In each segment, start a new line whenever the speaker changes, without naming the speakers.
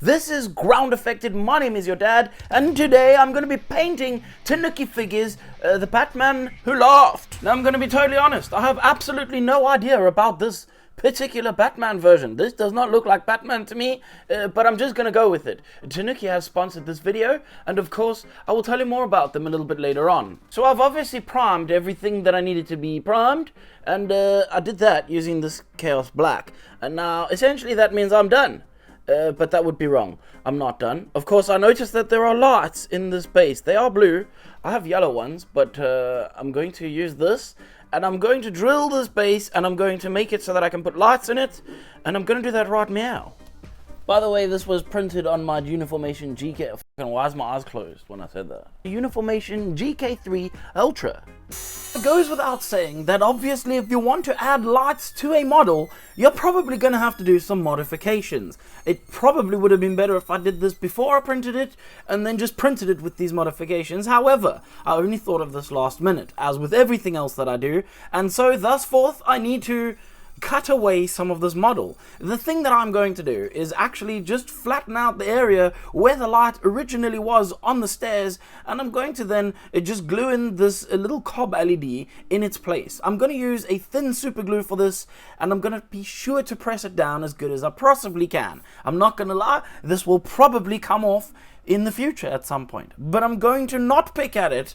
This is Groundeffected, my name is your dad, and today I'm going to be painting Tanuki figures, the Batman who laughed. Now I'm going to be totally honest, I have absolutely no idea about this particular Batman version. This does not look like Batman to me, but I'm just going to go with it. Tanuki has sponsored this video, and of course I will tell you more about them a little bit later on. So I've obviously primed everything that I needed to be primed, and I did that using this Chaos Black, and now essentially that means I'm done. But that would be wrong. I'm not done. Of course, I noticed that there are lights in this base. They are blue. I have yellow ones, but I'm going to use this, and I'm going to drill this base, and I'm going to make it so that I can put lights in it, and I'm going to do that right now. By the way, this was printed on my Uniformation GK. Why is my eyes closed when I said that? Uniformation GK3 Ultra. It goes without saying that obviously if you want to add lights to a model, you're probably going to have to do some modifications. It probably would have been better if I did this before I printed it and then just printed it with these modifications. However, I only thought of this last minute, as with everything else that I do, and so thus forth I need to cut away some of this model. The thing that I'm going to do is actually just flatten out the area where the light originally was on the stairs, and I'm going to then just glue in this little cob LED in its place. I'm going to use a thin super glue for this, and I'm going to be sure to press it down as good as I possibly can. I'm not going to lie, this will probably come off in the future at some point, but I'm going to not pick at it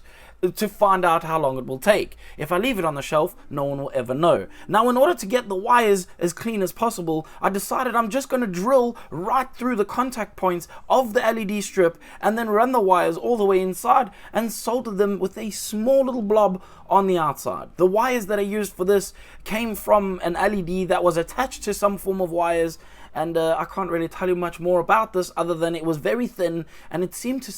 to find out how long it will take. If I leave it on the shelf, no one will ever know. Now, in order to get the wires as clean as possible, I decided I'm just going to drill right through the contact points of the LED strip and then run the wires all the way inside and solder them with a small little blob on the outside. The wires that I used for this came from an LED that was attached to some form of wires, and I can't really tell you much more about this other than it was very thin and it seemed to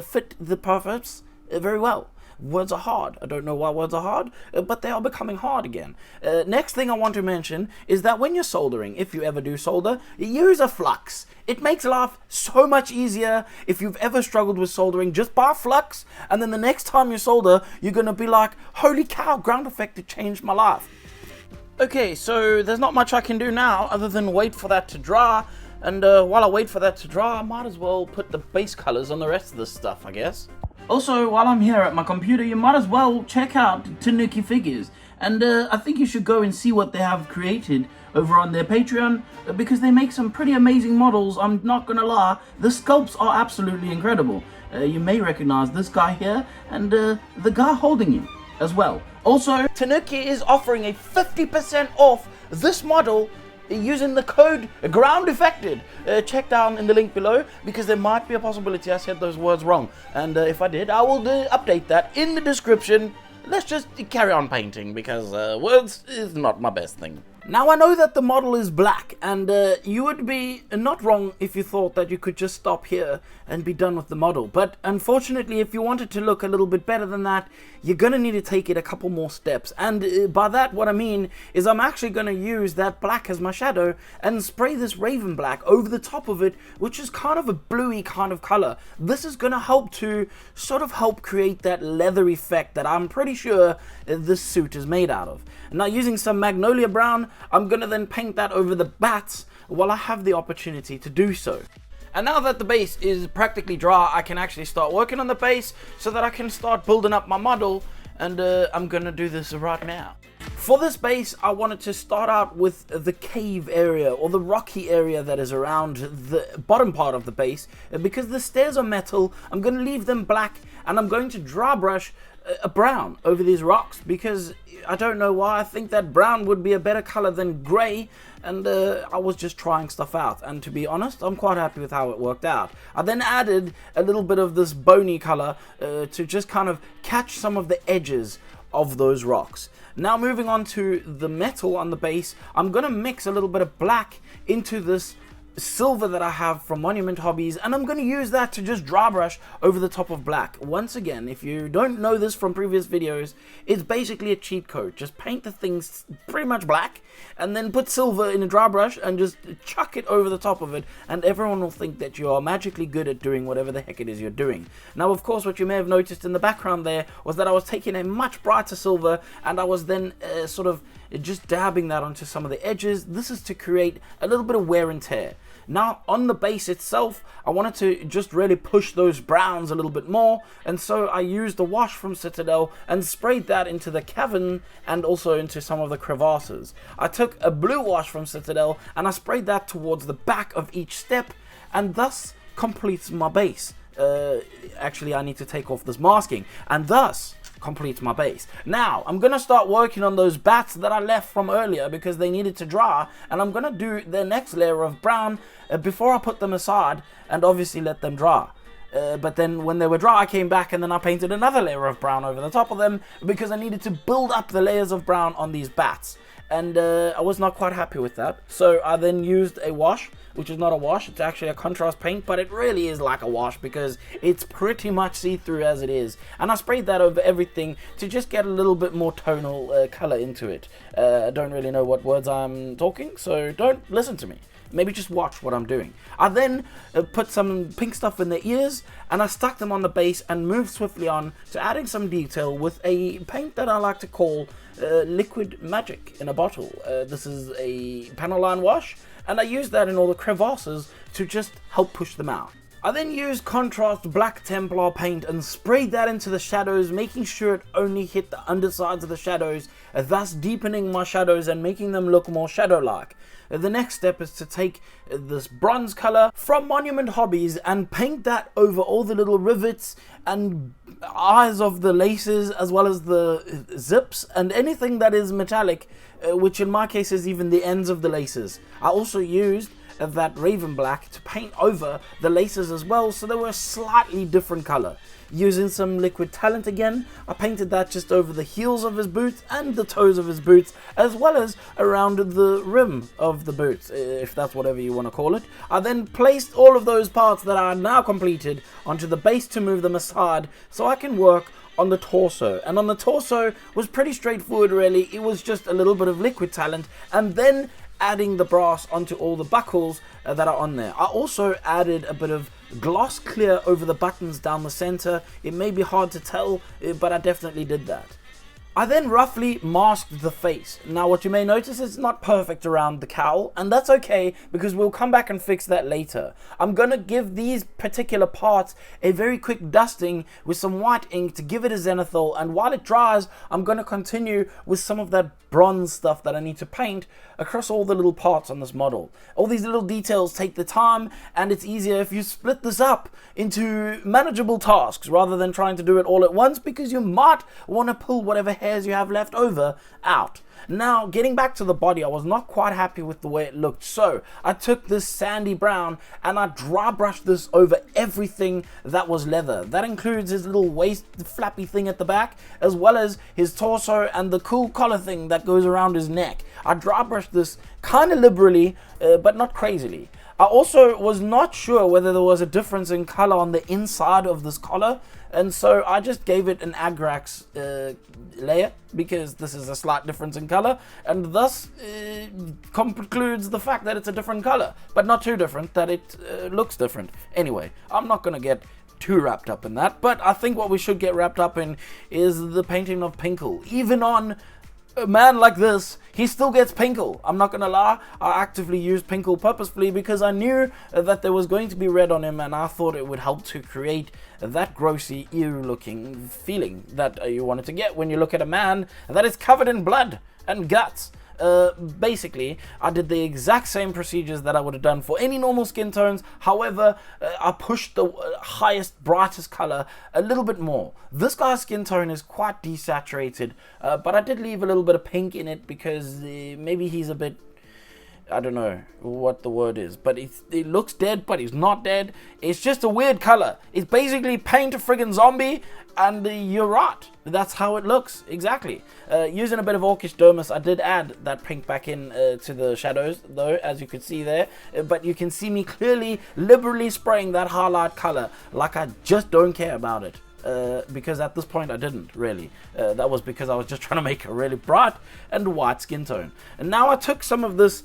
fit the purpose very well. Words are hard. I don't know why words are hard, but they are becoming hard again. Next thing I want to mention is that when you're soldering, if you ever do solder, use a flux. It makes life so much easier. If you've ever struggled with soldering, just buy a flux, and then the next time you solder, you're going to be like, holy cow, Groundeffected changed my life. Okay, so there's not much I can do now other than wait for that to dry, and while I wait for that to dry, I might as well put the base colors on the rest of this stuff, I guess. Also, while I'm here at my computer, you might as well check out Tanuki figures, and I think you should go and see what they have created over on their Patreon, because they make some pretty amazing models. I'm not gonna lie, the sculpts are absolutely incredible. You may recognize this guy here, and the guy holding him as well. Also, Tanuki is offering a 50% off this model using the code Groundeffected. Check down in the link below, because there might be a possibility I said those words wrong, and if I did, I will update that in the description. Let's just carry on painting, because words is not my best thing. Now, I know that the model is black, and you would be not wrong if you thought that you could just stop here and be done with the model. But unfortunately, if you want it to look a little bit better than that, you're going to need to take it a couple more steps. And by that, what I mean is I'm actually going to use that black as my shadow and spray this raven black over the top of it, which is kind of a bluey kind of color. This is going to help to sort of help create that leather effect that I'm pretty sure this suit is made out of. Now, using some magnolia brown, I'm going to then paint that over the bats while I have the opportunity to do so. And now that the base is practically dry, I can actually start working on the base so that I can start building up my model, and I'm going to do this right now. For this base, I wanted to start out with the cave area, or the rocky area that is around the bottom part of the base. Because the stairs are metal, I'm going to leave them black, and I'm going to dry brush a brown over these rocks, because I don't know why, I think that brown would be a better color than gray, and I was just trying stuff out, and to be honest, I'm quite happy with how it worked out. I then added a little bit of this bony color to just kind of catch some of the edges of those rocks. Now, moving on to the metal on the base, I'm going to mix a little bit of black into this silver that I have from Monument Hobbies, and I'm going to use that to just dry brush over the top of black. Once again, if you don't know this from previous videos, it's basically a cheat code. Just paint the things pretty much black and then put silver in a dry brush and just chuck it over the top of it, and everyone will think that you are magically good at doing whatever the heck it is you're doing. Now, of course, what you may have noticed in the background there was that I was taking a much brighter silver, and I was then sort of just dabbing that onto some of the edges. This is to create a little bit of wear and tear. Now on the base itself, I wanted to just really push those browns a little bit more, and so I used a wash from Citadel and sprayed that into the cavern and also into some of the crevasses. I took a blue wash from Citadel and I sprayed that towards the back of each step, and thus completes my base. Actually, I need to take off this masking, and thus completes my base. Now I'm gonna start working on those bats that I left from earlier because they needed to dry, and I'm gonna do the next layer of brown before I put them aside and obviously let them dry. But then when they were dry, I came back and then I painted another layer of brown over the top of them because I needed to build up the layers of brown on these bats, and I was not quite happy with that. So I then used a wash, which is not a wash, it's actually a contrast paint, but it really is like a wash because it's pretty much see-through as it is. And I sprayed that over everything to just get a little bit more tonal color into it. I don't really know what words I'm talking, so don't listen to me. Maybe just watch what I'm doing. I then put some pink stuff in the ears, and I stuck them on the base and moved swiftly on to adding some detail with a paint that I like to call liquid magic in a bottle. This is a panel line wash, and I used that in all the crevasses to just help push them out. I then used contrast black Templar paint and sprayed that into the shadows, making sure it only hit the undersides of the shadows, thus deepening my shadows and making them look more shadow-like. The next step is to take this bronze color from Monument Hobbies and paint that over all the little rivets and eyes of the laces, as well as the zips and anything that is metallic, which in my case is even the ends of the laces. I also used that raven black to paint over the laces as well, so they were a slightly different color. Using some liquid talent again, I painted that just over the heels of his boots and the toes of his boots, as well as around the rim of the boots, if that's whatever you want to call it. I then placed all of those parts that are now completed onto the base to move them aside so I can work on the torso. And on the torso was pretty straightforward really. It was just a little bit of liquid talent and then adding the brass onto all the buckles that are on there. I also added a bit of gloss clear over the buttons down the center. It may be hard to tell, but I definitely did that. I then roughly masked the face. Now what you may notice is it's not perfect around the cowl, and that's okay because we'll come back and fix that later. I'm gonna give these particular parts a very quick dusting with some white ink to give it a zenithal, and while it dries I'm gonna continue with some of that bronze stuff that I need to paint across all the little parts on this model. All these little details take the time, and it's easier if you split this up into manageable tasks rather than trying to do it all at once, because you might want to pull whatever hairs you have left over out. Now, getting back to the body, I was not quite happy with the way it looked, so I took this sandy brown and I dry brushed this over everything that was leather. That includes his little waist flappy thing at the back, as well as his torso and the cool collar thing that goes around his neck. I dry brushed this kind of liberally, but not crazily. I also was not sure whether there was a difference in color on the inside of this collar, and so I just gave it an Agrax layer because this is a slight difference in color, and thus concludes the fact that it's a different color, but not too different that it looks different. Anyway, I'm not gonna get too wrapped up in that, but I think what we should get wrapped up in is the painting of Pinkle. Even on a man like this, he still gets Pinkle. I'm not gonna lie, I actively used Pinkle purposefully because I knew that there was going to be red on him, and I thought it would help to create that grossy, ew looking feeling that you wanted to get when you look at a man that is covered in blood and guts. Basically, I did the exact same procedures that I would have done for any normal skin tones. However, I pushed the highest, brightest color a little bit more. This guy's skin tone is quite desaturated, but I did leave a little bit of pink in it because maybe he's a bit, I don't know what the word is, but it looks dead, but he's not dead. It's just a weird color. It's basically paint a friggin' zombie, and you're right. That's how it looks, exactly. Using a bit of Orcish Dermis, I did add that pink back in to the shadows, though, as you could see there. But you can see me clearly, liberally spraying that highlight color like I just don't care about it. Because at this point I didn't really. That was because I was just trying to make a really bright and white skin tone. And now I took some of this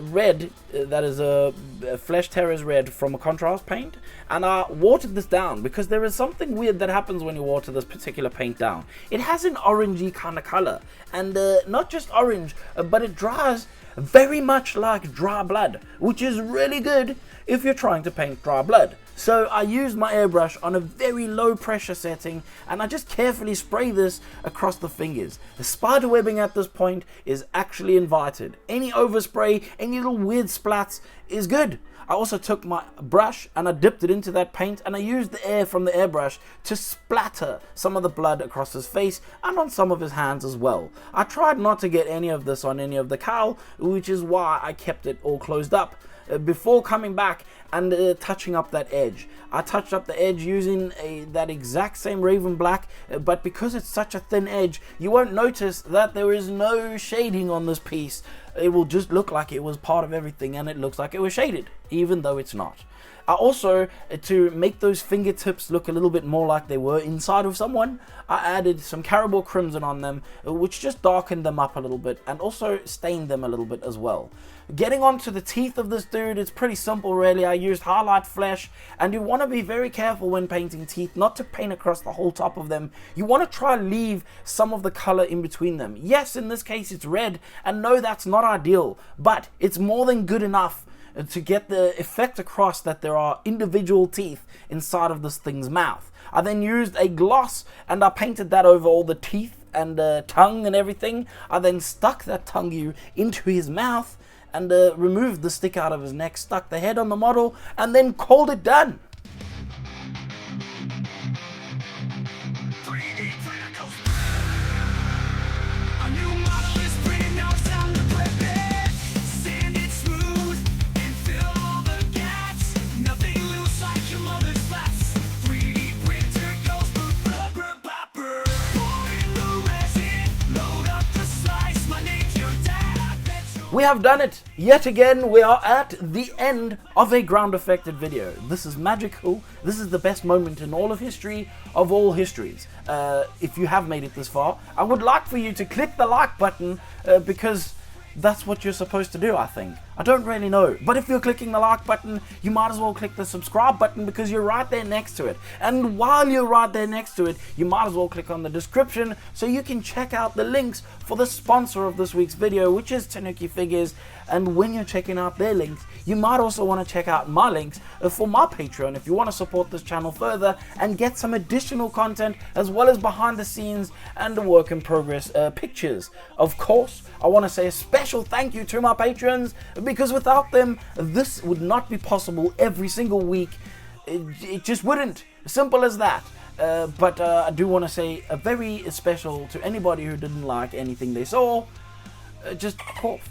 red, that is a Flesh Terror's red from a contrast paint, and I watered this down because there is something weird that happens when you water this particular paint down. It has an orangey kind of color, and not just orange, but it dries very much like dry blood, which is really good if you're trying to paint dry blood. So I used my airbrush on a very low pressure setting, and I just carefully spray this across the fingers. The spider webbing at this point is actually invited. Any overspray, any little weird splats is good. I also took my brush and I dipped it into that paint, and I used the air from the airbrush to splatter some of the blood across his face and on some of his hands as well. I tried not to get any of this on any of the cowl, which is why I kept it all closed up. Before coming back and touching up that edge, I touched up the edge using that exact same Raven Black, but because it's such a thin edge, you won't notice that there is no shading on this piece. It will just look like it was part of everything, and it looks like it was shaded, even though it's not. I also, to make those fingertips look a little bit more like they were inside of someone, I added some Caribou Crimson on them, which just darkened them up a little bit and also stained them a little bit as well. Getting onto the teeth of this dude, it's pretty simple really. I used highlight flesh, and you want to be very careful when painting teeth not to paint across the whole top of them. You want to try and leave some of the color in between them. Yes, in this case it's red, and no, that's not ideal, but it's more than good enough to get the effect across that there are individual teeth inside of this thing's mouth. I then used a gloss and I painted that over all the teeth and tongue and everything. I then stuck that tongue into his mouth and removed the stick out of his neck, stuck the head on the model, and then called it done. We have done it! Yet again, we are at the end of a Groundeffected video. This is magical. This is the best moment in all of history, of all histories. If you have made it this far, I would like for you to click the like button because that's what you're supposed to do, I think. I don't really know. But if you're clicking the like button, you might as well click the subscribe button because you're right there next to it. And while you're right there next to it, you might as well click on the description so you can check out the links for the sponsor of this week's video, which is Tanuki Figures. And when you're checking out their links, you might also want to check out my links for my Patreon if you want to support this channel further and get some additional content as well as behind the scenes and the work in progress pictures. Of course, I want to say a special thank you to my patrons because without them, this would not be possible every single week. It just wouldn't. Simple as that. But I do want to say a very special to anybody who didn't like anything they saw. Just cough.